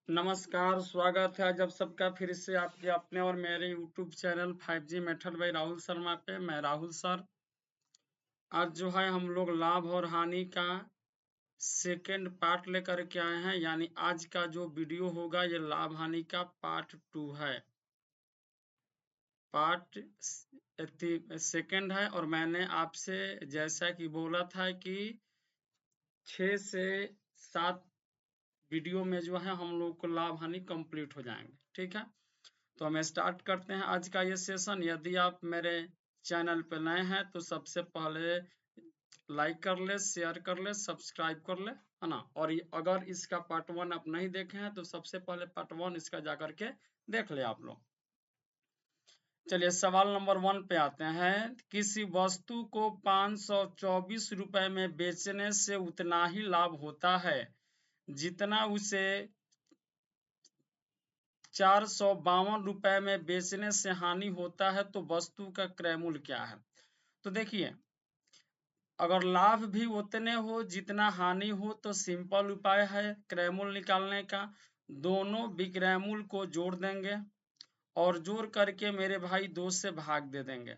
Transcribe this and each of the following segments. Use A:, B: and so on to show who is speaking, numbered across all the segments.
A: नमस्कार, स्वागत है जब सबका फिर से आपके अपने और मेरे YouTube channel 5G method by Rahul Sharma पे। मैं राहुल सर। आज जो है हम लोग लाभ और हानि का सेकेंड पार्ट लेकर के आए हैं, यानी आज का जो वीडियो होगा ये लाभ हानि का पार्ट 2 है। पार्ट सेकेंड है और मैंने आपसे जैसा कि बोला था कि 6 से 7 वीडियो में जो है हम लोग को लाभ हानि कंप्लीट हो जाएंगे। ठीक है, तो हम स्टार्ट करते हैं आज का ये सेशन। यदि आप मेरे चैनल पे नए हैं तो सबसे पहले लाइक कर ले, शेयर कर ले, सब्सक्राइब कर ले, है ना। और अगर इसका पार्ट 1 आप नहीं देखे हैं तो सबसे पहले पार्ट 1 इसका जाकर के देख ले आप लोग। चलिए सवाल नंबर 1 पे आते हैं। किसी वस्तु को 524 रुपए में बेचने से उतना ही लाभ होता है जितना उसे 452 रुपए में बेचने से हानि होता है, तो वस्तु का क्रय मूल्य क्या है। तो देखिए, अगर लाभ भी उतने हो जितना हानि हो तो सिंपल उपाय है क्रय मूल्य निकालने का। दोनों विक्रय मूल्य को जोड़ देंगे और जोड़ करके मेरे भाई 2 से भाग दे देंगे।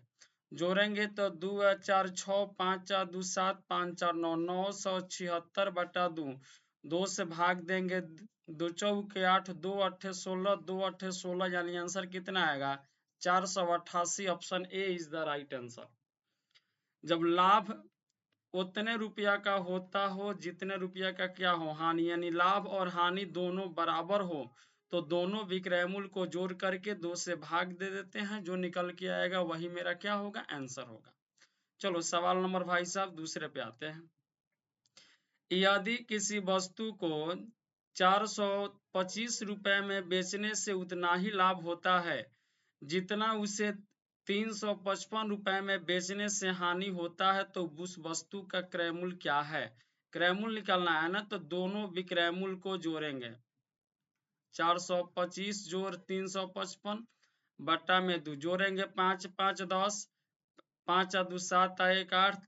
A: जोड़ेंगे तो 2 4 6, 5 4 2 7, 5 4 9, 976 बटा 2। 2 से भाग देंगे, 2 चौके 8, 2 अट्ठे 16, 2 अट्ठे 16, यानी आंसर कितना आएगा 488। Option A is the right answer. जब लाभ उतने रुपया का होता हो जितने रुपया का क्या हो हानि, यानी लाभ और हानि दोनों बराबर हो तो दोनों विक्रय मूल्य को जोड़ करके 2 से भाग दे देते हैं। जो निकल के आएगा वही मेरा क्या होगा, आंसर होगा। चलो सवाल नंबर भाई साहब दूसरे पे आते हैं। यदि किसी वस्तु को 425 रुपए में बेचने से उतना ही लाभ होता है जितना उसे 355 रुपए में बेचने से हानि होता है, तो उस वस्तु का क्रय मूल्य क्या है। क्रय मूल्य निकालना है ना, तो दोनों विक्रय मूल्य को जोड़ेंगे। 425 जोड़ 355 बट्टा में 2 जोड़ेंगे, 5 5 10, 5 2 7 1 8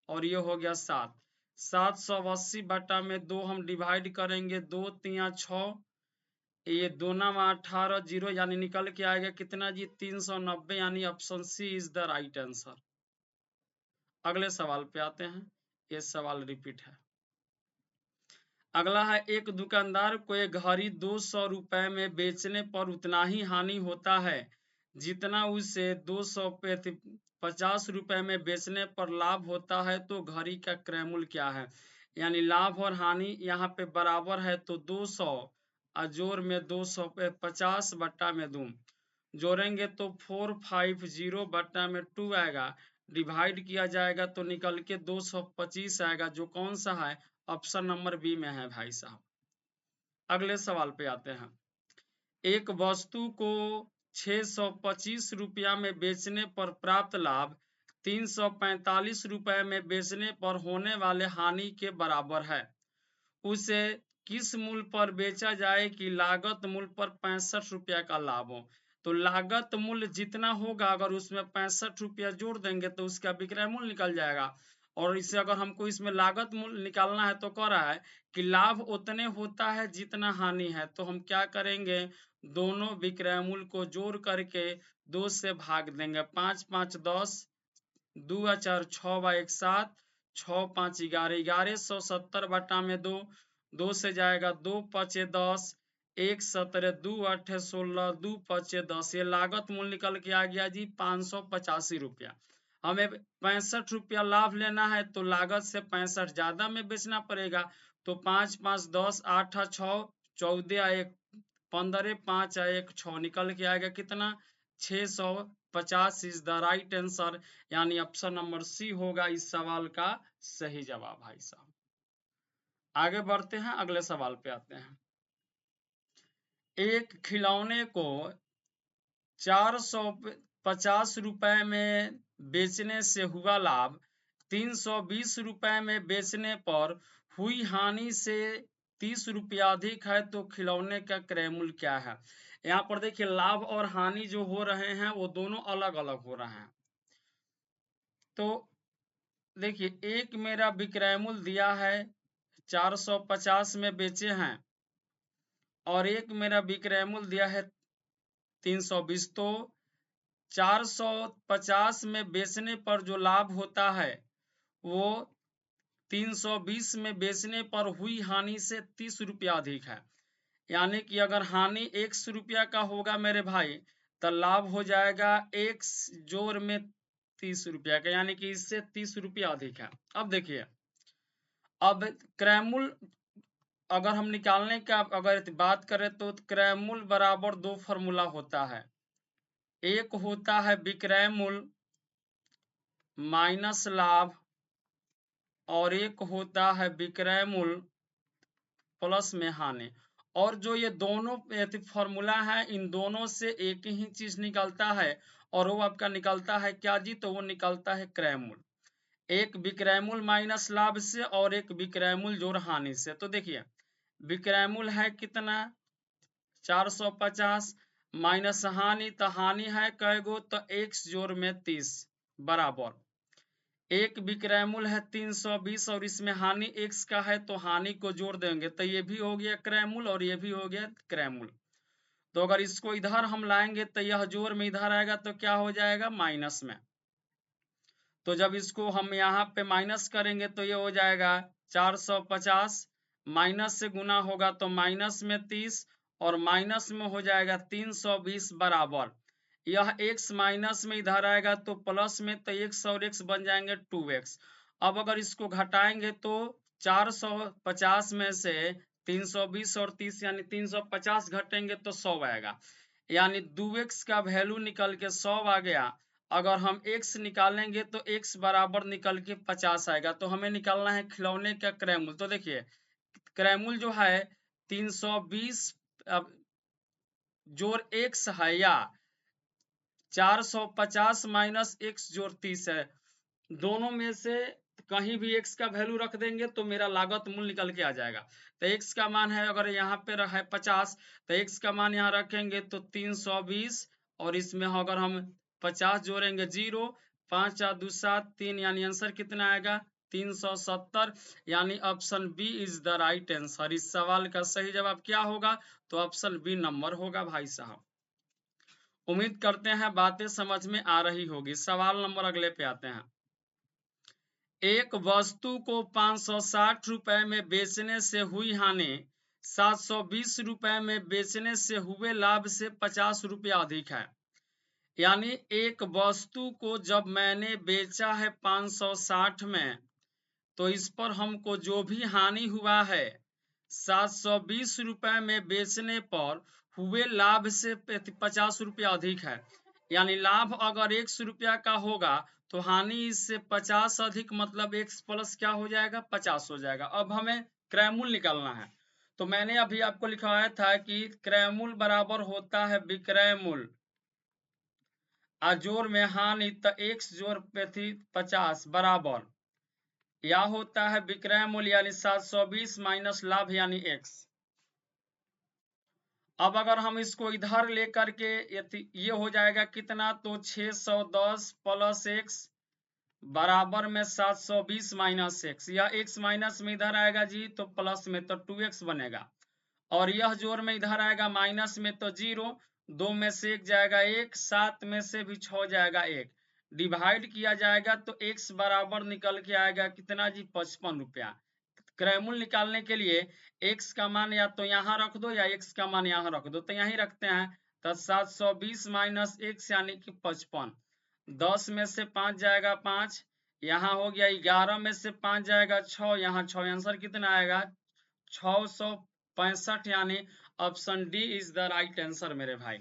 A: और ये हो गया 7। 780 बट्टा में 2 हम डिवाइड करेंगे, 2 3 6, ये दोनों में 18 जीरो, यानी निकल के आएगा कितना जी 390, यानी option C is the right answer. अगले सवाल पे आते हैं, ये सवाल रिपीट है। अगला है, एक दुकानदार को एक घड़ी 200 रुपए में बेचने पर उतना ही हानि होता है जितना उसे 250 रुपए में बेचने पर लाभ होता है, तो घड़ी का क्रय मूल्य क्या है। यानी लाभ और हानि यहाँ पे बराबर है, तो 200 और जोड़ में 250 बट्टा में 2 जोड़ेंगे तो 450 बट्टा में 2 आएगा। डिवाइड किया जाएगा तो निकल के 225 आएगा, जो कौन सा है, ऑप्शन नंबर बी में है भाई साहब। अगले सवाल पे आते हैं। एक वस्तु को 625 रुपया में बेचने पर प्राप्त लाभ 345 रुपए में बेचने पर होने वाले हानि के बराबर है। उसे किस मूल्य पर बेचा जाए कि लागत मूल्य पर 65 रुपया का लाभ हो। तो लागत मूल्य जितना होगा अगर उसमें 65 रुपया जोड़ देंगे तो उसका विक्रय मूल्य निकल जाएगा। और इसे अगर हमको इसमें लागत मूल्य निकालना है तो कह रहा है कि लाभ उतने होता है जितना हानि है, तो हम क्या करेंगे, दोनों विक्रय मूल्य को जोड़ करके 2 से भाग देंगे। 5 5 10, 2 4 6 1 7, 6 5 11, 1170 बटा में 2, 2 से जाएगा 2 5 10, 1 17, 2 8 16, 2 5 10, ये लागत मूल्य निकल के आ गया जी 585 रुपया। हमें 65 रुपया लाभ लेना है तो लागत से 65 ज्यादा में बेचना पड़ेगा। तो 5 5 10, 8 6, 14 1 15, 5 1 6 निकल के आएगा कितना 650 इज द राइट आंसर, यानी ऑप्शन नंबर सी होगा इस सवाल का सही जवाब भाई साहब। आगे बढ़ते हैं, अगले सवाल पे आते हैं। एक खिलौने को 450 रुपए में बेचने से हुआ लाभ 320 रुपए में बेचने पर हुई हानि से 30 रुपया अधिक है, तो खिलौने का क्रय मूल्य क्या है। यहाँ पर देखिए लाभ और हानि जो हो रहे हैं वो दोनों अलग अलग हो रहे हैं। तो देखिए एक मेरा विक्रय मूल्य दिया है 450 में बेचे हैं और एक मेरा विक्रय मूल्य दिया है 320। तो 450 में बेचने पर जो लाभ होता है वो 320 में बेचने पर हुई हानि से 30 रुपया अधिक है। यानी कि अगर हानि 100 रुपया का होगा मेरे भाई, तो लाभ हो जाएगा 1 जोड़ में 30 रुपया का, यानी कि इससे 30 रुपया अधिक है। अब देखिए, अब क्रय मूल्य अगर हम निकालने का अगर बात करें तो क्रय मूल्य बराबर दो फॉर्मूला होता है। एक होता है विक्रय मूल्य माइनस लाभ और एक होता है विक्रय मूल्य प्लस में हानि। और जो ये दोनों फॉर्मूला है, इन दोनों से एक ही चीज निकलता है और वो आपका निकलता है क्या जी? तो वो निकलता है क्रय मूल्य। एक विक्रय मूल्य माइनस लाभ से और एक विक्रय मूल्य जोड़ हानि से। तो देखिए, विक्रय मूल्य है कितना? 450 माइनस हानि, तो हानि है कैगो? तो x जोड़ में 30 बराबर एक विक्रय मूल्य है 320 और इसमें हानि x का है, तो हानि को जोड़ देंगे तो ये भी हो गया क्रय मूल्य और ये भी हो गया क्रय मूल्य। तो अगर इसको इधर हम लाएंगे तो यह जोड़ में इधर आएगा तो क्या हो जाएगा? माइनस में। तो जब इसको हम यहाँ पे माइनस करेंगे तो ये हो जाएगा 450 माइनस से गुना होगा तो माइनस में 30 और माइनस में हो जाएगा 320 बराबर यह x माइनस में इधर आएगा तो प्लस में, तो x और x बन जाएंगे 2x। अब अगर इसको घटाएंगे तो 450 में से 320 और 30 यानी 350 घटेंगे तो 100 आएगा, यानी 2x का वैल्यू निकल के 100 आ गया। अगर हम x निकालेंगे तो x बराबर निकल के 50 आएगा। तो हमें निकालना है खिलौने का क्रय मूल्य। तो देखिए, क्रय मूल्य जो है 320 जोड़ x है या 450 माइनस x जोड़ 30 है। दोनों में से कहीं भी x का वैल्यू रख देंगे तो मेरा लागत मूल्य निकल के आ जाएगा। तो x का मान है, अगर यहाँ पे है 50 तो x का मान यहाँ रखेंगे तो 320 और इसमें अगर हम 50 जोड़ेंगे 0, 5 4 2 7 3, यानी आंसर कितना आएगा? 370। यानी option B is the right answer. इस सवाल का सही जवाब क्या होगा? तो ऑप्शन बी नंबर होगा भाई साहब। उम्मीद करते हैं बातें समझ में आ रही होगी। सवाल नंबर अगले पे आते हैं। एक वस्तु को 560 रुपए में बेचने से हुई हानि 720 रुपए में बेचने से हुए लाभ से 50 रुपया अधिक है। यानी एक वस्तु को जब मैंने बेचा है 560 में, तो इस पर हमको जो भी हानि हुआ है 720 रुपए में बेचने पर हुए लाभ से 50 रुपया अधिक है। यानी लाभ अगर 100 रुपया का होगा तो हानि इससे 50 अधिक, मतलब x प्लस क्या हो जाएगा? 50 हो जाएगा। अब हमें क्रय मूल्य निकालना है। तो मैंने अभी आपको लिखवाया था कि क्रय मूल्य बराबर होता है विक्रय मूल्य जोड़ में हानि, तो x जोड़ 50 बराबर या होता है विक्रय मूल्य यानी 720 माइनस लाभ यानी x। अब अगर हम इसको इधर लेकर के ये हो जाएगा कितना? तो 610 प्लस x बराबर में 720 माइनस x। यह x माइनस में इधर आएगा जी तो प्लस में, तो 2x बनेगा। और यह जोड़ में इधर आएगा माइनस में तो 0, 2 में से 1 जाएगा 1, 7 में से भी 6 जाएगा 1, डिवाइड किया जाएगा तो x बराबर निकल के आएगा कितना जी? 55 रुपया। क्रय मूल्य निकालने के लिए x का मान या तो यहाँ रख दो या x का मान यहाँ रख दो, तो यहीं रखते हैं। तो 720 माइनस x यानी कि 55, 10 में से 5 जाएगा 5, यहाँ हो गया 11 में से 5 जाएगा 6, यहाँ 6, आंसर कितना आएगा? 665। यानी option D is the right answer मेरे भाई।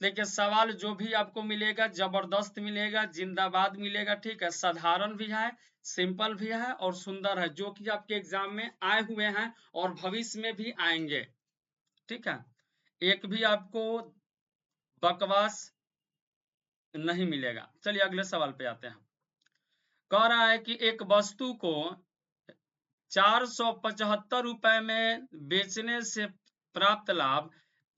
A: देखिए, सवाल जो भी आपको मिलेगा जबरदस्त मिलेगा, जिंदाबाद मिलेगा, ठीक है। साधारण भी है, सिंपल भी है और सुंदर है, जो कि आपके एग्जाम में आए हुए हैं और भविष्य में भी आएंगे, ठीक है। एक भी आपको बकवास नहीं मिलेगा। चलिए अगले सवाल पे आते हैं। कह रहा है कि एक वस्तु को 475 रुपए में बेचने से प्राप्त लाभ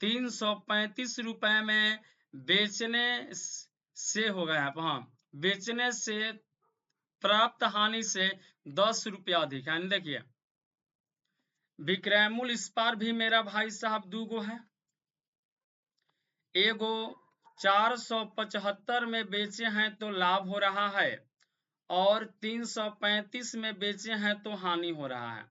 A: 335 रुपए में बेचने से हो गया। हाँ, बेचने से प्राप्त हानि से 10 रुपया अधिक है। देखिए, विक्रय मूल्य इस पर भी मेरा भाई साहब 2 गो है। एगो 475 में बेचे हैं तो लाभ हो रहा है और 335 में बेचे हैं तो हानि हो रहा है।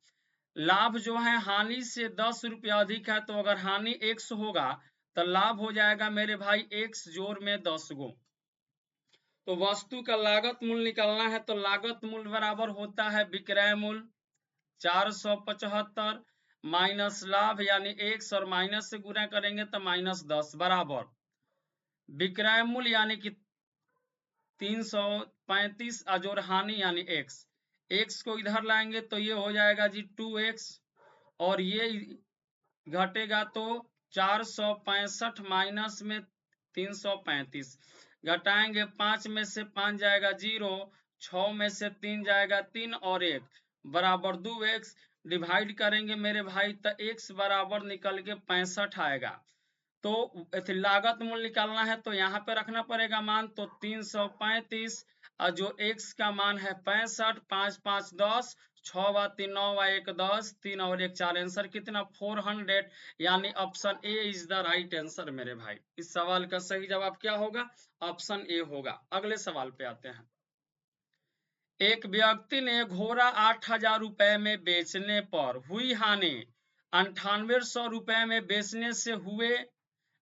A: लाभ जो है हानि से 10 रुपया अधिक है, तो अगर हानि x होगा तो लाभ हो जाएगा मेरे भाई x जोड़ में 10 गो। तो वस्तु का लागत मूल्य निकालना है, तो लागत मूल्य बराबर होता है विक्रय मूल्य 475 माइनस लाभ यानी x, और माइनस से गुणा करेंगे तो -10 बराबर विक्रय मूल्य यानी कि 335 अजोर हानि यानी x को इधर लाएंगे तो ये हो जाएगा जी 2x, और ये घटेगा तो 465 माइनस में 335 घटाएंगे, 5 में से 5 जाएगा 0, 6 में से 3 जाएगा 3 और 1 बराबर 2x, डिवाइड करेंगे मेरे भाई तो x बराबर निकल के 65 आएगा। तो लागत मूल्य निकालना है तो यहाँ पे रखना पड़ेगा मान, तो 335 और जो x का मान है 65, 5 5 10, 6 व 3 9 व 1 10, 3 और 1 4, आंसर कितना 400, यानी option A is the right answer मेरे भाई। इस सवाल का सही जवाब क्या होगा? ऑप्शन ए होगा। अगले सवाल पे आते हैं। एक व्यक्ति ने घोड़ा 8,000 रुपए में बेचने पर हुई हानि 9800 रुपए में बेचने से हुए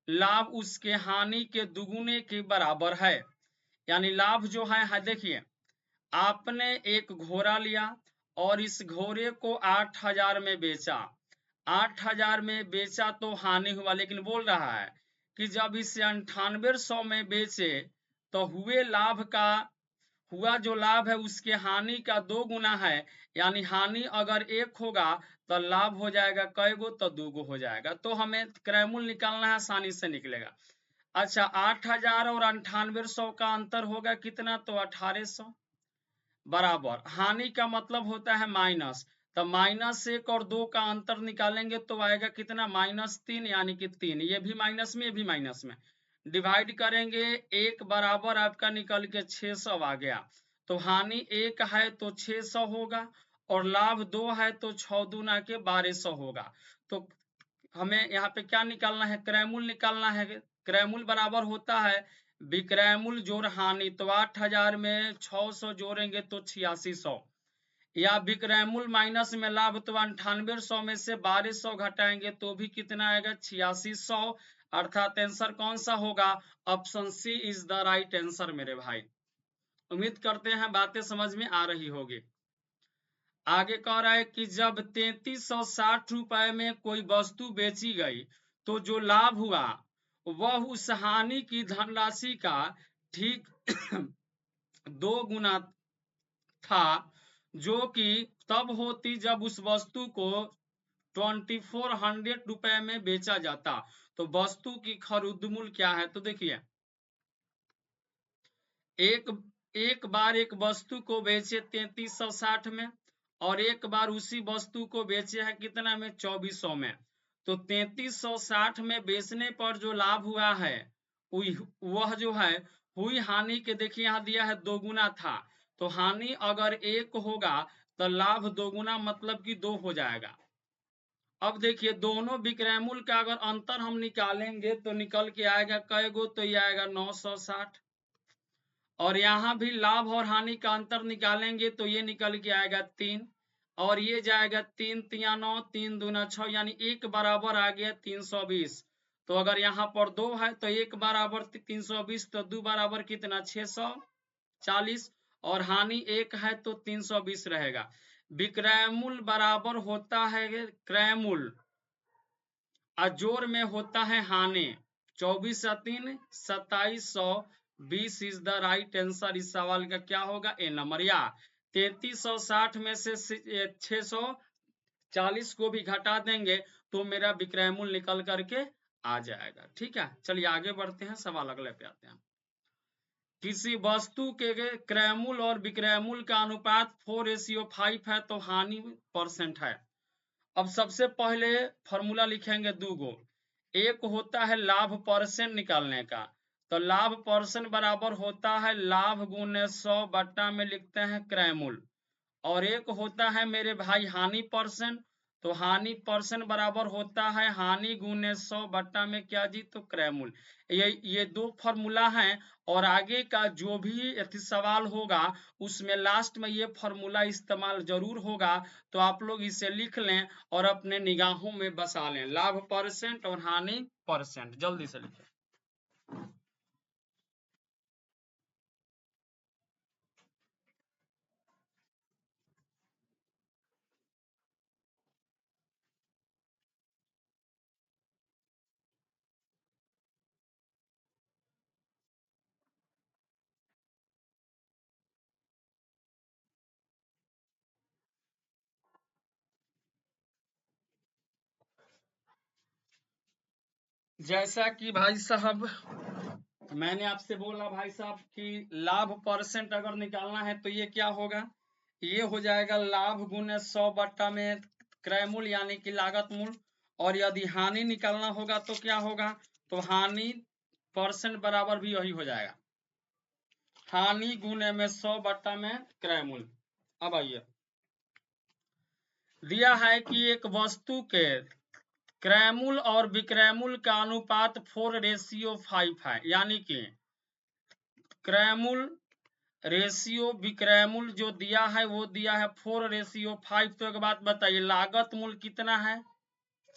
A: लाभ उसके हानि के दुगुने के बराबर है। यानी लाभ जो है देखिए, आपने एक घोड़ा लिया और इस घोड़े को 8,000 में बेचा, 8,000 में बेचा तो हानि हुआ, लेकिन बोल रहा है कि जब इसे 9800 में बेचे तो हुआ जो लाभ है उसके हानि का 2 गुना है। यानी हानि अगर 1 होगा तो लाभ हो जाएगा कई गो, तो 2 गो हो जाएगा। तो हमें क्रय मूल्य निकालना है, आसानी से निकलेगा। अच्छा, 8,000 और 9800 का अंतर होगा कितना? तो 1800 बराबर हानि का मतलब होता है माइनस, तो -1 और 2 का अंतर निकालेंगे तो आएगा कितना? -3, यानी कि 3। ये भी माइनस में, ये भी माइनस में, डिवाइड करेंगे 1 बराबर आपका निकल के 600 आ गया। तो हानि 1 है तो 600 होगा, और लाभ 2 है तो 6 दूना के 1200 होगा। तो हमें यहाँ पे क्या निकालना है? क्रय मूल्य निकालना है। क्रय मूल्य बराबर होता है विक्रय मूल्य जोड़ हानि, तो 8,000 में 600 जोड़ेंगे तो 8600, या विक्रय मूल्य माइनस में लाभ, तो 9800 में से 1200 घटाएंगे तो भी कितना आएगा? 8600। अर्थात आंसर कौन सा होगा? Option C is the right answer मेरे भाई। उम्मीद करते हैं बातें समझ में आ रही होगी। आगे कह रहा है कि जब 3360 रुपए में कोई वस्तु बेची गई तो जो लाभ हुआ वह उस हानि की धनराशि का ठीक 2 गुना था, जो कि तब होती जब उस वस्तु को 2400 रुपए में बेचा जाता। तो वस्तु की खरीद मूल्य क्या है? तो देखिए, एक बार एक वस्तु को बेचे 3360 में, और एक बार उसी वस्तु को बेचे हैं कितना में? 2400 में। तो 3360 में बेचने पर जो लाभ हुआ है वह जो है हुई हानि के, देखिए यहाँ दिया है 2 गुना था, तो हानि अगर 1 होगा तो लाभ 2 गुना मतलब कि 2 हो जाएगा। अब देखिए दोनों विक्रय मूल्य का अगर अंतर हम निकालेंगे तो निकल के आएगा कई गो? तो ये आएगा 960, और यहाँ भी लाभ और हानि का अंतर निकालेंगे तो ये निकल के आएगा 3, और ये जाएगा 3 तिया 9, 3 दूना 6, यानी 1 बराबर आ गया 320। तो अगर यहाँ पर 2 है तो 1 बराबर 320, तो 2 बराबर कितना? 640, और हानि 1 है तो 320 रहेगा। विक्रय मूल्य बराबर होता है क्रय मूल्य, अजोर में होता है हानि। 24 और 3 2720 इज द राइट आंसर। इस सवाल का क्या होगा? ए नंबर। या 3360 में से 640 को भी घटा देंगे तो मेरा विक्रय मूल्य निकल करके आ जाएगा। ठीक है, चलिए आगे बढ़ते हैं, सवाल अगले पे आते हैं। किसी वस्तु के क्रय मूल्य और विक्रय मूल्य का अनुपात 4:5 है तो हानि % है। अब सबसे पहले फॉर्मूला लिखेंगे 2 गो। एक होता है लाभ % निकालने का, तो लाभ % बराबर होता है लाभ गुने 100 बट्टा में लिखते हैं क्रय मूल्य, और एक होता है मेरे भाई हानि %, तो हानि परसेंट बराबर होता है हानि गुने 100 बट्टा में क्या जी, तो क्रय मूल्य। ये दो फॉर्मूला हैं, और आगे का जो भी सवाल होगा उसमें लास्ट में ये फॉर्मूला इस्तेमाल जरूर होगा, तो आप लोग इसे लिख लें और अपने निगाहों में बसा लें। लाभ परसेंट और हानि परसेंट, जल्दी से लिखें। जैसा कि भाई साहब मैंने आपसे बोला भाई साहब कि लाभ परसेंट अगर निकालना है तो ये क्या होगा, ये हो जाएगा लाभ गुने 100 बट्टा में क्रय मूल्य यानी कि लागत मूल्य। और यदि हानि निकालना होगा तो क्या होगा, तो हानि परसेंट बराबर भी यही हो जाएगा, हानि गुने में 100 बट्टा में क्रय मूल्य। अब आइए, दिया है कि एक वस्तु के क्रय मूल्य और विक्रय मूल्य का अनुपात 4:5 है, यानी कि क्रय मूल्य रेशियो विक्रय मूल्य जो दिया है वो दिया है 4:5। तो एक बात बताइए, लागत मूल्य कितना है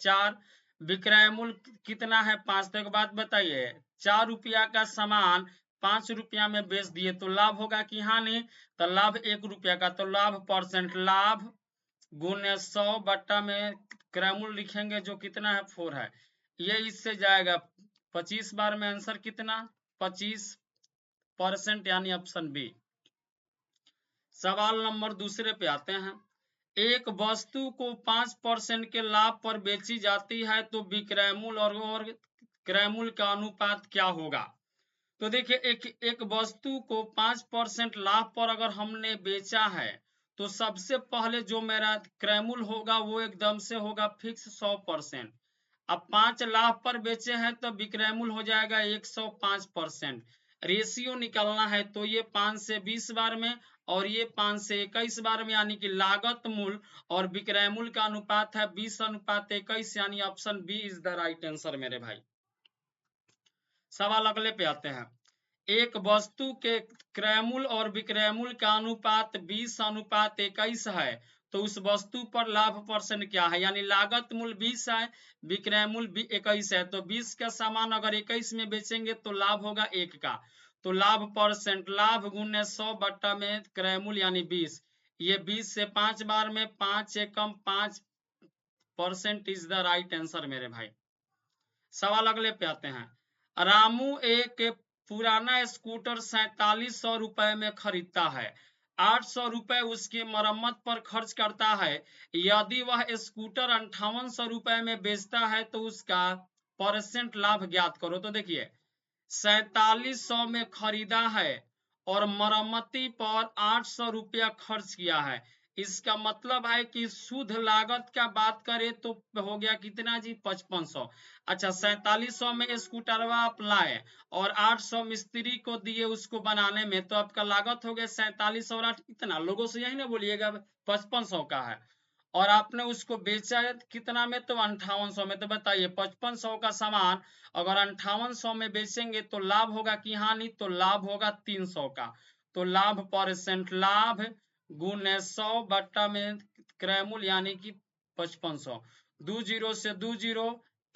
A: 4, विक्रय मूल्य कितना है 5। तो एक बात बताइए, 4 रुपया का सामान 5 रुपया में बेच दिए तो लाभ होगा कि हानि, तो लाभ 1 रुपया का, तो लाभ परसेंट, लाभ गुने 100 बट्टा में क्रय मूल्य लिखेंगे जो कितना है 4 है, ये इससे जाएगा 25 बार में, आंसर कितना 25% यानी ऑप्शन बी। सवाल नंबर दूसरे पे आते हैं। एक वस्तु को 5% के लाभ पर बेची जाती है तो विक्रय मूल्य और क्रय मूल्य का अनुपात क्या होगा। तो देखिए, एक वस्तु को 5% लाभ पर अगर हमने बेचा है तो सबसे पहले जो मेरा क्रय मूल्य होगा वो एकदम से होगा फिक्स 100%। अब 5 लाख पर बेचे हैं तो विक्रय मूल्य हो जाएगा 105%। रेशियो निकालना है तो ये 5 से 20 बार में और ये 5 से 21 बार में, यानी कि लागत मूल्य और विक्रय मूल्य का अनुपात है 20:21, यानी option B is the right answer मेरे भाई। सवाल अगले पे आते हैं। एक वस्तु के क्रय मूल्य और विक्रय मूल्य का अनुपात 20:21 है, तो उस वस्तु पर लाभ परसेंट क्या है, यानी लागत मूल्य 20 है, विक्रय मूल्य 21 है, तो 20 का सामान अगर 21 में बेचेंगे तो लाभ होगा 1 का, तो लाभ परसेंट, लाभ गुने 100 बट्टा में क्रय मूल्य यानी 20, ये 20 से 5 बार में 5 से कम 5% इज द राइट आंसर मेरे भाई। सवाल अगले पे आते हैं। रामू एक पुराना स्कूटर 4700 रुपए में खरीदता है, 800 रुपए उसकी मरम्मत पर खर्च करता है, यदि वह स्कूटर 5800 रुपए में बेचता है तो उसका परसेंट लाभ ज्ञात करो। तो देखिए, 4700 में खरीदा है और मरम्मती पर 800 रुपया खर्च किया है, इसका मतलब है कि शुद्ध लागत का बात करें तो हो गया कितना जी 5500। अच्छा, 4700 में स्कूटरवा आप लाए और 800 मिस्त्री को दिए उसको बनाने में, तो आपका लागत हो गया 47 और 8 कितना, लोगों से यही ना बोलिएगा 5500 का है, और आपने उसको बेचा है कितना में, तो 5800 में। तो बताइए 5500 का सामान अगर 5800 में बेचेंगे तो लाभ होगा कि हानि, तो लाभ होगा 300 का, तो लाभ परसेंट, लाभ गुने 100 बट्टा में क्रय मूल्य यानी कि 5500, 2 जीरो से 2 जीरो,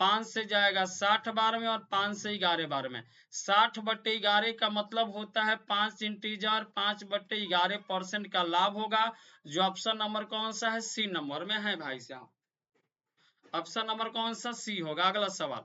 A: 5 से जाएगा 60 बार में और 5 से 11 बार में, 60/11 का मतलब होता है 5 इंटीजर, 5/11% का लाभ होगा, जो ऑप्शन नंबर कौन सा है, सी नंबर में है भाई साहब। ऑप्शन नंबर कौन सा, सी होगा। अगला सवाल,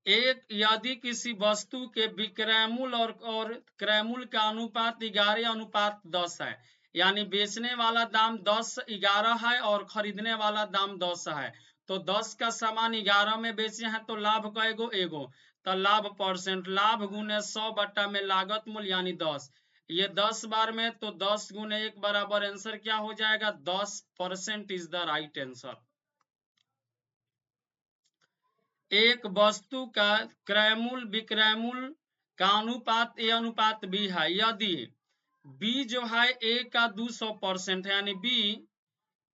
A: एक यदि किसी वस्तु के विक्रय मूल्य और क्रय मूल्य का अनुपात 11:10 है, यानी बेचने वाला दाम 10:11 है और खरीदने वाला दाम 10 है, तो 10 का सामान 11 में बेचे हैं तो लाभ कएगो, एगो, तो लाभ परसेंट, लाभ गुने 100 बट्टा में लागत मूल्य यानी 10, ये 10 बार में, तो 10 गुने 1 बराबर आंसर क्या हो जाएगा, 10% इज द राइट आंसर। एक वस्तु का क्रय मूल्य विक्रय मूल्य का अनुपात ए अनुपात बी है, यदि बी जो है ए का 200% है, यानी बी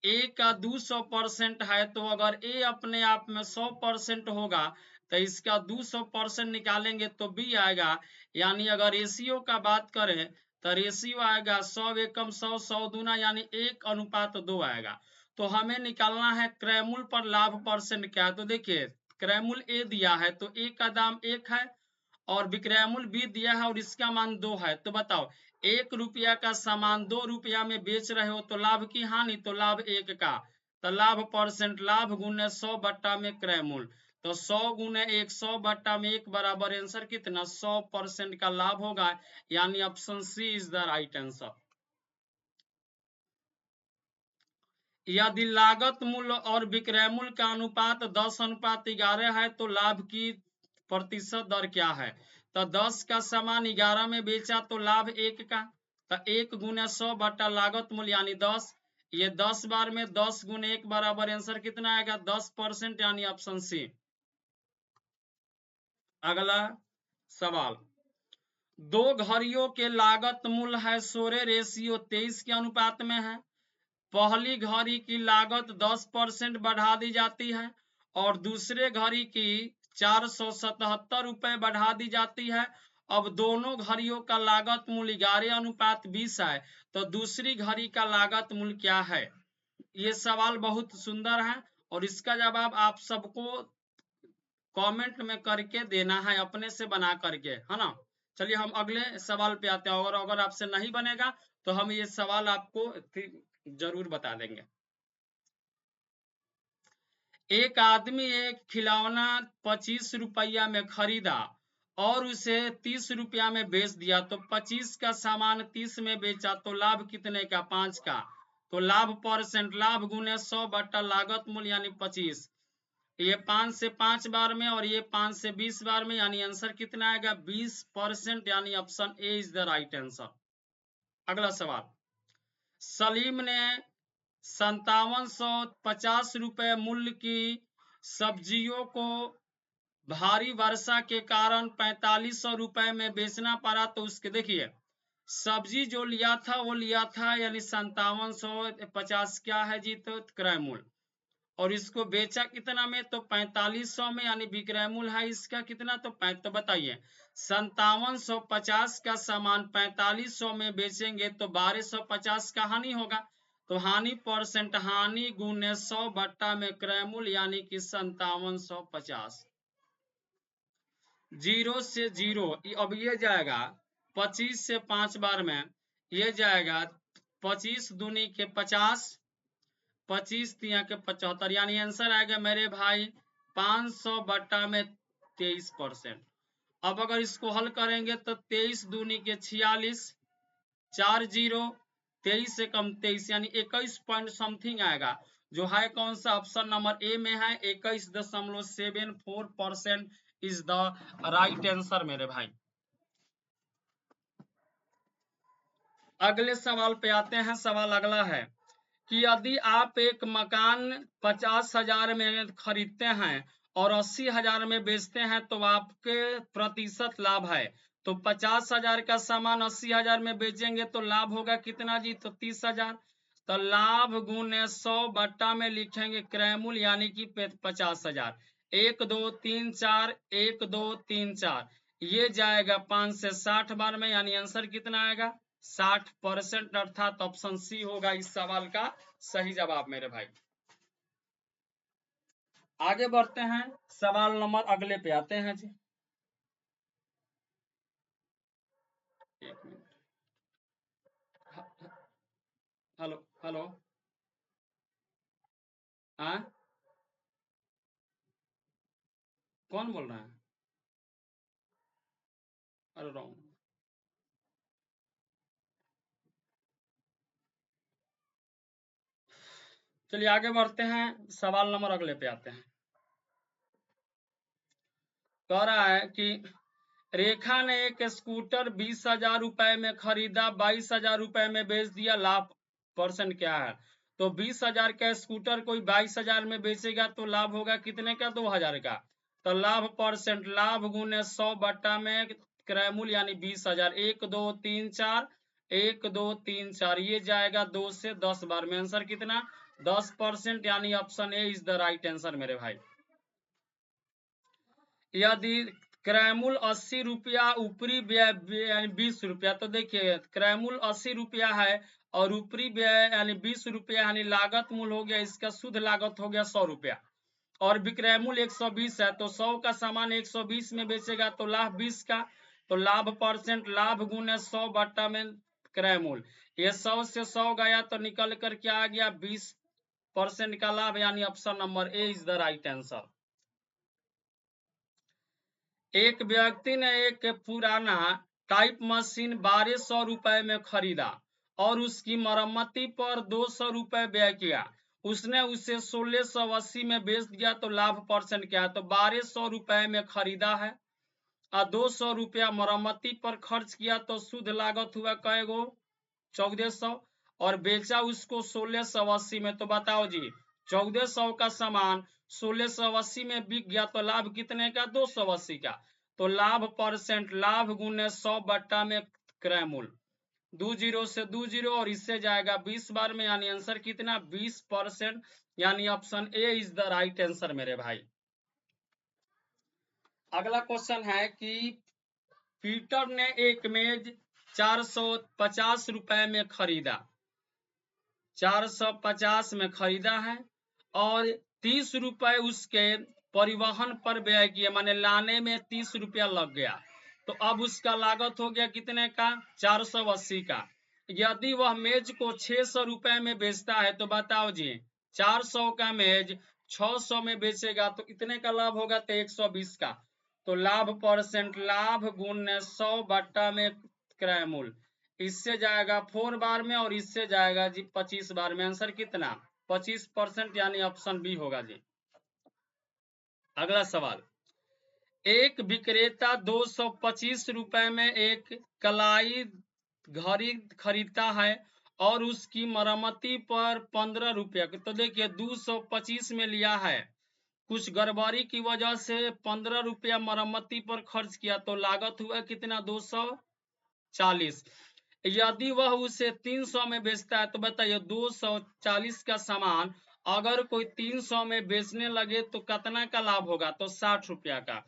A: ए का 200% है, तो अगर ए अपने आप में 100% होगा तो इसका 200% निकालेंगे तो बी आएगा। यानी अगर रेशियो का बात करें तो रेशियो आएगा 100 एकम 100 100 दूना यानी 1:2 आएगा। तो हमें निकालना है क्रैमुल पर लाभ परसेंट क्या है। तो देखिए क्रैमुल ए दिया है तो ए का दाम 1 है और विक्रयमूल्य बी दिया है और इसका मान 2 है। तो बताओ 1 रुपया का सामान 2 रुपया में बेच रहे हो तो लाभ की हानि, तो लाभ 1 का। तो लाभ परसेंट लाभ गुने 100 बट्टा में क्रय मूल्य, तो 100 गुने 1 100 बट्टा में 1 बराबर आंसर कितना 100% का लाभ होगा। यानी option C is the right answer. यदि लागत मूल्य और विक्रय मूल्य का अनुपात 10:11 है तो लाभ की प्रतिशत दर क्या है। तो 10 का सामान 11 में बेचा तो लाभ 1 का, तो 1 गुने 100 बटा लागत मूल्य यानी 10। ये 10 बार में 10 गुने 1 बराबर आंसर कितना आएगा 10% यानी ऑप्शन सी। अगला सवाल, दो घड़ियों के लागत मूल्य है 16:23 के अनुपात में है। पहली घड़ी की लागत 10% बढ़ा दी जाती है और दूसरे घड़ी की 477 रुपए बढ़ा दी जाती है। अब दोनों घड़ियों का लागत मूल्य 11:20 है, तो दूसरी घड़ी का लागत मूल्य क्या है। ये सवाल बहुत सुंदर है और इसका जवाब आप सबको कमेंट में करके देना है, अपने से बना करके, है ना। चलिए हम अगले सवाल पे आते हैं और अगर आपसे नहीं बनेगा तो हम ये सवाल आपको जरूर बता देंगे। एक आदमी एक खिलौना 25 रुपया में खरीदा और उसे 30 रुपया में बेच दिया, तो 25 का सामान 30 में बेचा तो लाभ कितने का 5 का। तो लाभ परसेंट लाभ गुने 100 बट्टा लागत मूल्य यानी 25। ये 5 से 5 बार में और ये 5 से 20 बार में, यानी आंसर कितना आएगा 20%, यानी option A is the right answer. अगला सवाल, सलीम ने 5750 रुपए मूल्य की सब्जियों को भारी वर्षा के कारण 4500 रुपए में बेचना पड़ा, तो उसके देखिए सब्जी जो लिया था वो लिया था यानी 5750 क्या है जी, तो क्रय मूल्य, और इसको बेचा कितना में तो 4500 में, यानी विक्रय मूल्य है इसका कितना तो बताइए 5750 का सामान 4500 में बेचेंगे तो 1250 का हानि होगा। तो हानि परसेंट हानि गुने 100 बट्टा में क्रय मूल्य यानी कि 5750। 0 से 0 अब ये जाएगा 25 से 5 बार में, ये जाएगा 25 दूनी के 50, 25 तिया के 75, यानी आंसर आएगा मेरे भाई 500 बट्टा में 23%। अब अगर इसको हल करेंगे तो 23 दूनी के 46, 4 0, 23 से कम 23 यानी 21 पॉइंट समथिंग आएगा, जो है कौन सा ऑप्शन नंबर ए में है 21.74% इज द राइट आंसर मेरे भाई। अगले सवाल पे आते हैं। सवाल अगला है कि यदि आप एक मकान 50,000 में खरीदते हैं और 80,000 में बेचते हैं तो आपके प्रतिशत लाभ है। तो 50,000 का सामान 80,000 में बेचेंगे तो लाभ होगा कितना जी, तो 30,000। तो लाभ गुने 100 बट्टा में लिखेंगे क्रय मूल्य यानी कि 50,000। 1 2 3 4 1 2 3 4 ये जाएगा 5 से 60 बार में, यानी आंसर कितना आएगा 60%, अर्थात ऑप्शन सी होगा इस सवाल का सही जवाब मेरे भाई। आगे बढ़ते हैं, सवाल नंबर अगले पे आते हैं जी। एक मिनट, हेलो हेलो, हाँ कौन बोल रहा है, अरे रॉन्ग। चलिए आगे बढ़ते हैं, सवाल नंबर अगले पे आते हैं। कह रहा है कि रेखा ने एक स्कूटर 20,000 रुपए में खरीदा, 22,000 रुपए में बेच दिया, लाभ परसेंट क्या है। तो 20,000 का स्कूटर कोई 22,000 में बेचेगा तो लाभ होगा कितने का 2,000 का। तो लाभ परसेंट लाभ गुने 100 बट्टा में क्रय मूल्य यानी 20,000। 1 2 3 4 1 2 3 4 ये जाएगा 2 से 10 बार में, आंसर कितना 10% यानी option A is the right answer मेरे भाई। यदि क्रयमूल्य 80 रुपया, ऊपरी व्यय यानी 20 रुपया, तो देखिए क्रयमूल्य 80 रुपया है और ऊपरी व्यय यानी 20 रुपया, यानी लागत मूल्य हो गया, इसका शुद्ध लागत हो गया 100 रुपया और विक्रय मूल्य 120 है, तो 100 का सामान 120 में बेचेगा तो लाभ 20 का, तो लाभ परसेंट लाभ गुने 100 बट्टा में क्रय मूल्य, ये 100 से 100 गया तो निकल कर क्या आ गया 20% का लाभ, यानी option number A is the right answer. एक व्यक्ति ने एक पुराना टाइप मशीन 1200 रुपए में खरीदा और उसकी मरम्मती पर 200 रुपए व्यय किया, उसने उसे 1680 में बेच दिया, तो लाभ परसेंट क्या है, तो 1200 रुपए में खरीदा है और 200 रुपया मरम्मती पर खर्च किया, तो शुद्ध लागत हुआ कै गो 1400 और बेचा उसको 1680 में, तो बताओ जी 1400 का सामान 1680 में बिक गया तो लाभ कितने का 280 का, तो लाभ परसेंट लाभ गुने 100 बट्टा में क्रय मूल्य, 20 से 20 और इससे जाएगा 20 बार में, यानी आंसर कितना 20%, यानी option A is the right answer मेरे भाई। अगला क्वेश्चन है कि पीटर ने एक मेज 450 रुपए में खरीदा, 450 में खरीदा है और 30 रुपए उसके परिवहन पर व्यय किए, माने लाने में 30 रुपया लग गया, तो अब उसका लागत हो गया कितने का 480 का। यदि वह मेज को 600 रुपए में बेचता है तो बताओ जी 400 का मेज 600 में बेचेगा तो इतने का लाभ होगा तो 120 का, तो लाभ परसेंट लाभ गुने 100 बट्टा में क्रय मूल्य, इससे जाएगा 4 बार में और इससे जाएगा जी 25 बार में, आंसर कितना 25%, यानी ऑप्शन बी होगा जी। अगला सवाल, एक विक्रेता 225 रुपए में एक कलाई घड़ी खरीदता है और उसकी मरम्मती पर 15 रुपया, तो देखिए 225 में लिया है, कुछ गड़बड़ी की वजह से 15 रुपया मरम्मती पर खर्च किया, तो लागत हुआ कितना 240। यदि वह उसे 300 में बेचता है तो बताइए 240 का सामान अगर कोई 300 में बेचने लगे तो कितना का लाभ होगा, तो 60 रुपया का,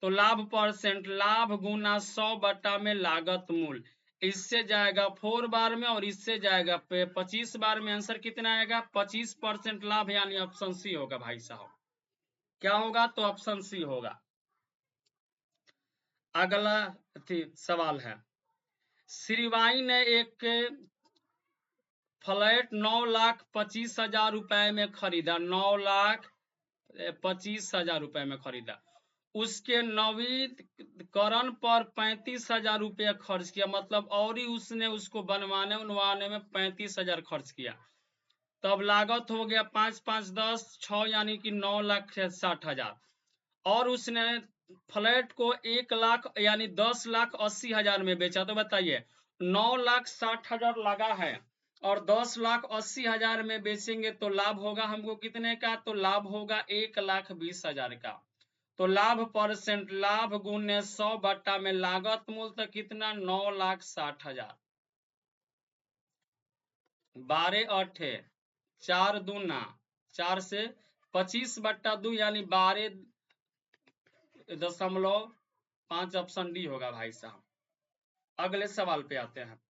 A: तो लाभ परसेंट लाभ गुना 100 बट्टा में लागत मूल्य, इससे जाएगा 4 बार में और इससे जाएगा 25 बार में, आंसर कितना आएगा 25% लाभ, यानी ऑप्शन सी होगा भाई साहब। क्या होगा, तो ऑप्शन सी होगा। अगला सवाल है, श्रीवाई ने एक फ्लैट 9,25,000 रुपए में खरीदा, 9,25,000 रुपए में खरीदा, उसके नवीकरण पर 35,000 रुपया खर्च किया, मतलब और ही उसने उसको बनवाने में 35,000 खर्च किया, तब लागत हो गया 5 5 10 6 यानी कि 9,60,000 और उसने फ्लैट को 1 लाख यानी 10,80,000 में बेचा, तो बताइए 9,60,000 लगा है और 10,80,000 में बेचेंगे तो लाभ होगा हमको कितने का, तो लाभ होगा 1,20,000 का, तो लाभ परसेंट लाभ गुने 100 बट्टा में लागत मूल्य तो कितना 9,60,000, 12 8 4 दूना 4 से 25 बट्टा 2 यानी 12.5, ऑप्शन डी होगा भाई साहब। अगले सवाल पे आते हैं,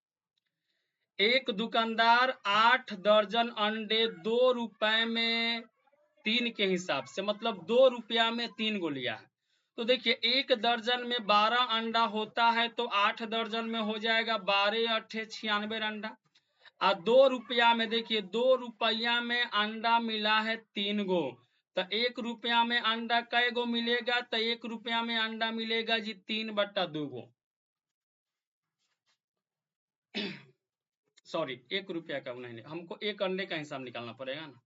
A: एक दुकानदार 8 दर्जन अंडे 2 रुपए में 3 के हिसाब से, मतलब 2 रुपया में 3 गो लिया है, तो देखिए एक दर्जन में 12 अंडा होता है तो 8 दर्जन में हो जाएगा 12 8 96 अंडा, और 2 रुपया में देखिए 2 रुपया में अंडा मिला है 3 गो, तो 1 रुपया में अंडा कै गो मिलेगा, तो 1 रुपया में अंडा मिलेगा जी 3/2 गो सॉरी 1 रुपया का नहीं, हमको एक अंडे का हिसाब निकालना पड़ेगा ना,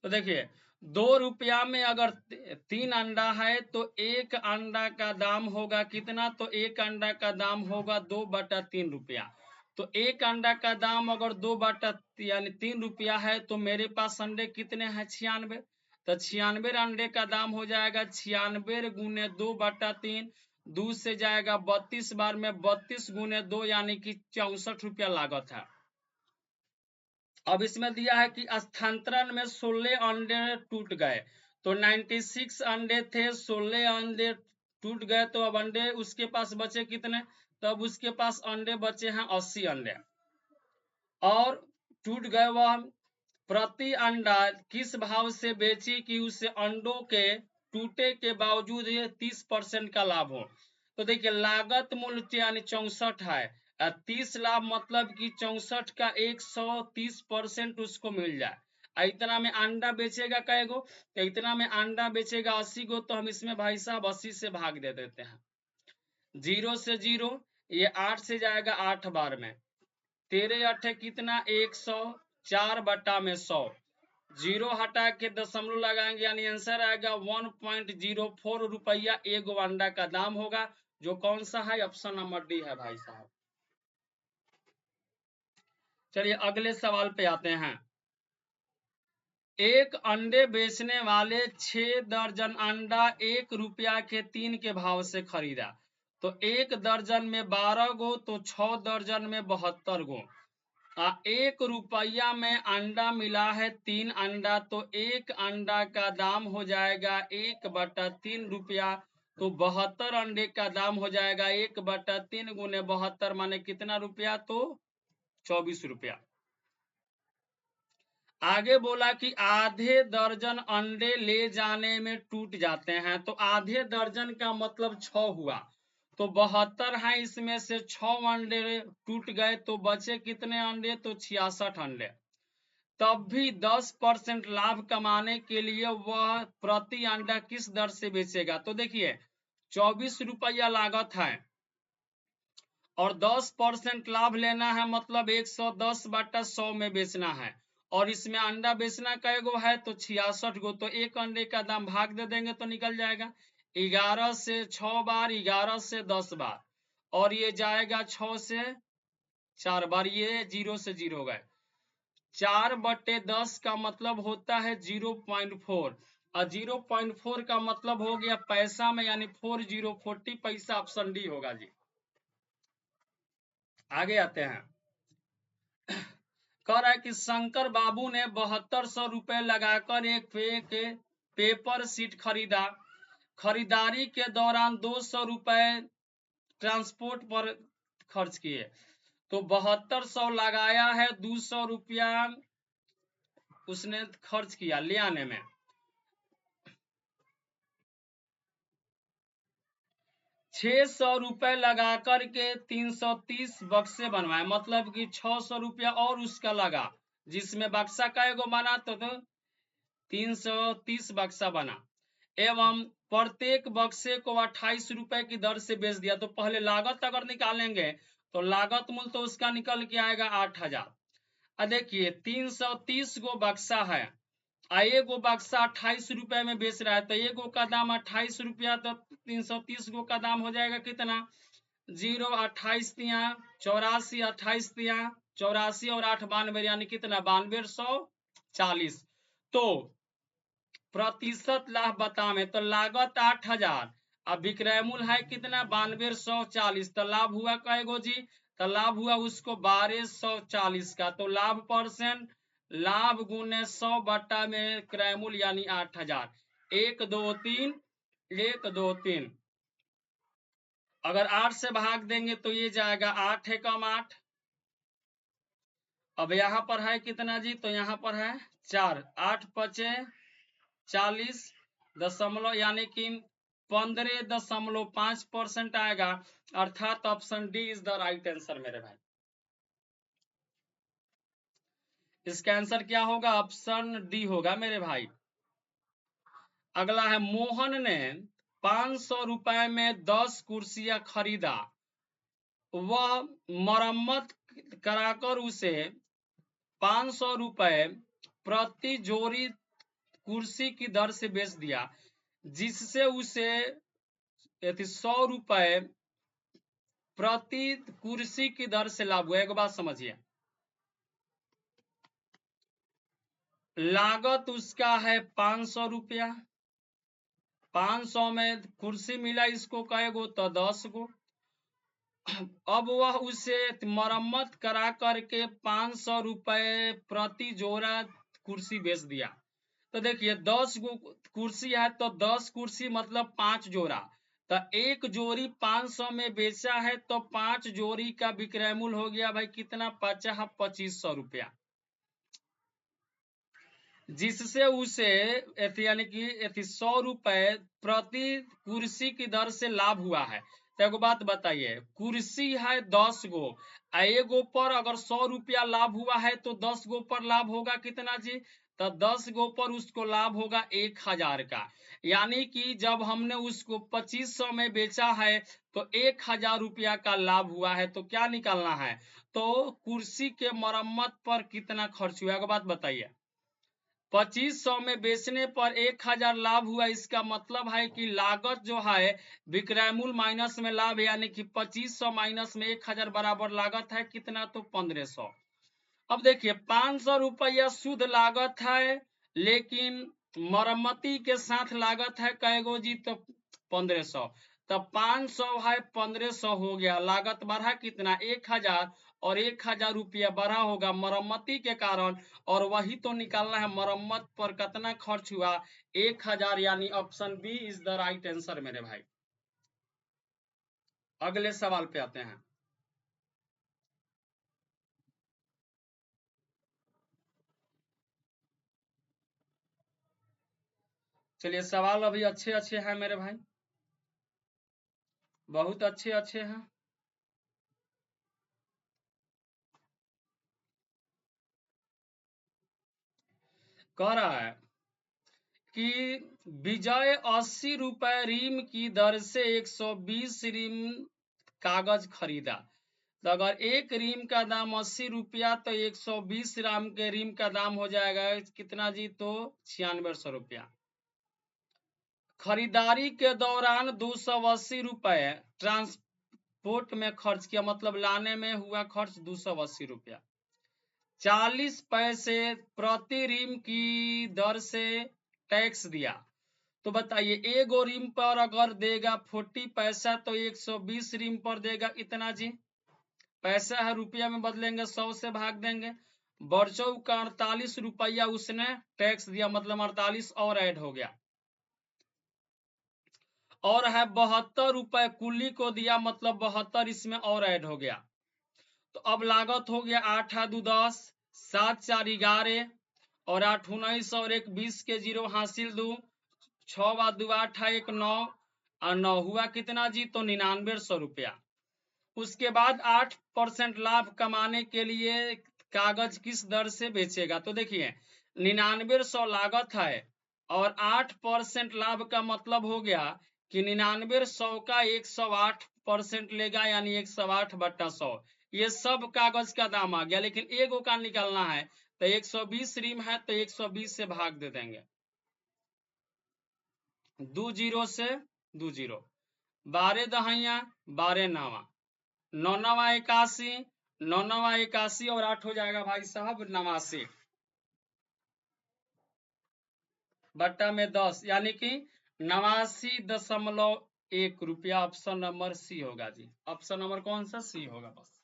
A: तो देखिए 2 रुपया में अगर 3 अंडा है तो एक अंडा का दाम होगा कितना, तो एक अंडा का दाम होगा 2/3 रुपया, तो एक अंडा का दाम अगर 2 यानी 3 रुपया है तो मेरे पास अंडे कितने हैं 96, तो 96 अंडे का दाम हो जाएगा 96 गुने 2/3, 2 से जाएगा 32 बार में 32 गुने 2 यानी कि 64 रुपया लागत है, अब इसमें दिया है कि स्थानांतरण में 16 अंडे टूट गए, तो 96 अंडे थे, 16 अंडे टूट गए, तो अब अंडे उसके पास बचे कितने, तो अब उसके पास अंडे बचे हैं 80 अंडे, और टूट गए वह प्रति अंडा किस भाव से बेची कि उसे अंडों के टूटे के बावजूद ये 30% का लाभ हो। तो देखिए लागत मूल्य यानी 64 है, 30 लाभ मतलब कि 64 का 130% उसको मिल जाए। इतना में अंडा बेचेगा कै गो, तो इतना में अंडा बेचेगा 80 गो, तो हम इसमें भाई साहब 80 से भाग दे देते हैं। 0 से 0, ये 8 से जाएगा 8 बार में, 13 अठे कितना 100, 4 बटा में 100, 0 हटा के दशमलव लगाएंगे यानी आंसर आएगा 1.04 रुपया एक अंडा का दाम होगा, जो कौन सा है, ऑप्शन नंबर डी है भाई साहब। चलिए अगले सवाल पे आते हैं। एक अंडे बेचने वाले 6 दर्जन अंडा 1 रुपया के 3 के भाव से खरीदा, तो 1 दर्जन में 12 गो, तो 6 दर्जन में 72 गो, 1 रुपया में अंडा मिला है 3 अंडा, तो 1 अंडा का दाम हो जाएगा 1/3 रुपया, तो 72 अंडे का दाम हो जाएगा 1/3 गुने 72 माने कितना रुपया, तो 24 रुपया। आगे बोला कि आधे दर्जन अंडे ले जाने में टूट जाते हैं, तो आधे दर्जन का मतलब 6 हुआ, तो 72 है, इसमें से 6 अंडे टूट गए, तो बचे कितने अंडे, तो 66 अंडे। तब भी 10% लाभ कमाने के लिए वह प्रति अंडा किस दर से बेचेगा, तो देखिए 24 रुपया लागत है और 10% लाभ लेना है, मतलब 110/100 में बेचना है, और इसमें अंडा बेचना कै गो है, तो 66 गो, तो एक अंडे का दाम भाग दे देंगे तो निकल जाएगा 11 से 6 बार, 11 से 10 बार, और ये जाएगा 6 से 4 बार, ये 0 से 0 गए, 4/10 का मतलब होता है 0.4, और 0.4 का मतलब हो गया पैसा में, यानी 40 पैसा, ऑप्शन डी होगा जी। आगे आते हैं। कह रहा है कि शंकर बाबू ने 7200 रुपए लगाकर एक पेपर सीट खरीदा, खरीदारी के दौरान 200 रुपए ट्रांसपोर्ट पर खर्च किए, तो 7200 लगाया है, 200 रुपया उसने खर्च किया ले आने में। 600 रुपए लगा करके 330 बक्से बनवाए, मतलब कि 600 रुपया और उसका लगा, जिसमें बक्सा कै गो बना, तो 330 बक्सा बना, एवं प्रत्येक बक्से को 28 रुपए की दर से बेच दिया। तो पहले लागत अगर निकालेंगे तो लागत मूल्य तो उसका निकल के आएगा 8000। देखिए 330 गो बक्सा है, एगो बक्सा 28 रुपए में बेच रहा है, तो एगो का दाम 28 रुपया, तो 330 गो का दाम हो जाएगा कितना, 0 28 तिया 84, 28 तिया 84 और 8 92, यानी कितना 9240। तो प्रतिशत लाभ बतावे, तो लागत 8000, अब विक्रय मूल्य है कितना 9240, तो लाभ हुआ कएगो जी, तो लाभ हुआ उसको 1240 का, तो लाभ परसेंट, लाभ गुने 100 बटा में क्रय मूल्य यानी 8000, 1 2 3, 1 2 3, अगर 8 से भाग देंगे तो ये जाएगा 8 है कम 8। अब यहाँ पर है कितना जी, तो यहाँ पर है 4, 8 पचे 40 दशमलव, यानी कि 15.5% आएगा, अर्थात option D is the right answer मेरे भाई। इसका आंसर क्या होगा, ऑप्शन डी होगा मेरे भाई। अगला है मोहन ने 500 रुपए में 10 कुर्सियां खरीदा, वह मरम्मत कराकर उसे 500 रुपए प्रति जोड़ी कुर्सी की दर से बेच दिया, जिससे उसे 100 रुपए प्रति कुर्सी की दर से लाभ हुआ। एक बात समझिए, लागत उसका है 500 रुपया, 500 में कुर्सी मिला इसको कहे गो, तो 10 गो, अब वह उसे मरम्मत करा करके 500 रुपए प्रति जोड़ा कुर्सी बेच दिया। तो देखिए 10 गो कुर्सी है तो 10 कुर्सी मतलब 5 जोड़ा, तो एक जोड़ी 500 में बेचा है तो 5 जोड़ी का विक्रय मूल्य हो गया भाई कितना, 2500 रुपया, जिससे उसे यानी कि 100 रुपए प्रति कुर्सी की दर से लाभ हुआ है। तो एगो बात बताइए, कुर्सी है 10 गो, एगो पर अगर 100 रुपया लाभ हुआ है तो 10 गो पर लाभ होगा कितना जी, तो 10 गो पर उसको लाभ होगा 1000 का। यानी कि जब हमने उसको 2500 में बेचा है तो 1000 रुपया का लाभ हुआ है। तो क्या निकालना है, तो कुर्सी के मरम्मत पर कितना खर्च हुआ, एगो बात बताइए। 2500 में बेचने पर 1000 लाभ हुआ, इसका मतलब है कि लागत जो है विक्रय मूल्य माइनस में लाभ, यानी कि 2500 माइनस में 1000 बराबर लागत है कितना, तो 1500। अब देखिए 500 रुपया शुद्ध लागत है, लेकिन मरम्मती के साथ लागत है कैगो जी, तो 1500, तो 500 है 1500 हो गया, लागत बढ़ा कितना 1000, और 1000 रुपया बढ़ा होगा मरम्मती के कारण, और वही तो निकालना है मरम्मत पर कितना खर्च हुआ 1000, यानी option B is the right answer मेरे भाई। अगले सवाल पे आते हैं। चलिए सवाल अभी अच्छे अच्छे हैं मेरे भाई, बहुत अच्छे अच्छे हैं। कह रहा है कि विजय 80 रुपए रीम की दर से 120 रीम कागज खरीदा। तो अगर एक रीम का दाम 80 रुपया तो 120 राम के रीम का दाम हो जाएगा कितना जी, तो 9600 रुपया। खरीदारी के दौरान 280 रुपए ट्रांसपोर्ट में खर्च किया, मतलब लाने में हुआ खर्च 280 रुपया। 40 पैसे प्रति रीम की दर से टैक्स दिया। तो बताइए एगो रीम पर अगर देगा 40 पैसा तो 120 रीम पर देगा इतना जी, पैसा है रुपया में बदलेंगे 100 से भाग देंगे, बरचौ का 48 रुपया उसने टैक्स दिया, मतलब 48 और ऐड हो गया, और है 72 रुपए कुल्ली को दिया, मतलब 72 इसमें और ऐड हो गया। तो अब लागत हो गया 8 दू 10, 7 4 11, और 8 19 और 1 20 के जीरो हासिल दू, 6 2 8 1 9, और 9 हुआ कितना जी, तो 9900 रुपया। उसके बाद 8% लाभ कमाने के लिए कागज किस दर से बेचेगा, तो देखिए 9900 लागत है और 8% लाभ का मतलब हो गया कि 9900 का 108% लेगा, यानी 108/100, ये सब कागज का दाम आ गया, लेकिन एगो का निकालना है तो 120 रीम है तो 120 से भाग दे देंगे, 2 जीरो से 2 जीरो, 12 दहिया 12 नावा, 9 9 81, 9 9 81 और 8 हो जाएगा भाई साहब 89 बट्टा में 10, यानी कि 89.1 रुपया। ऑप्शन नंबर सी होगा जी, ऑप्शन नंबर कौन सा, सी होगा बस।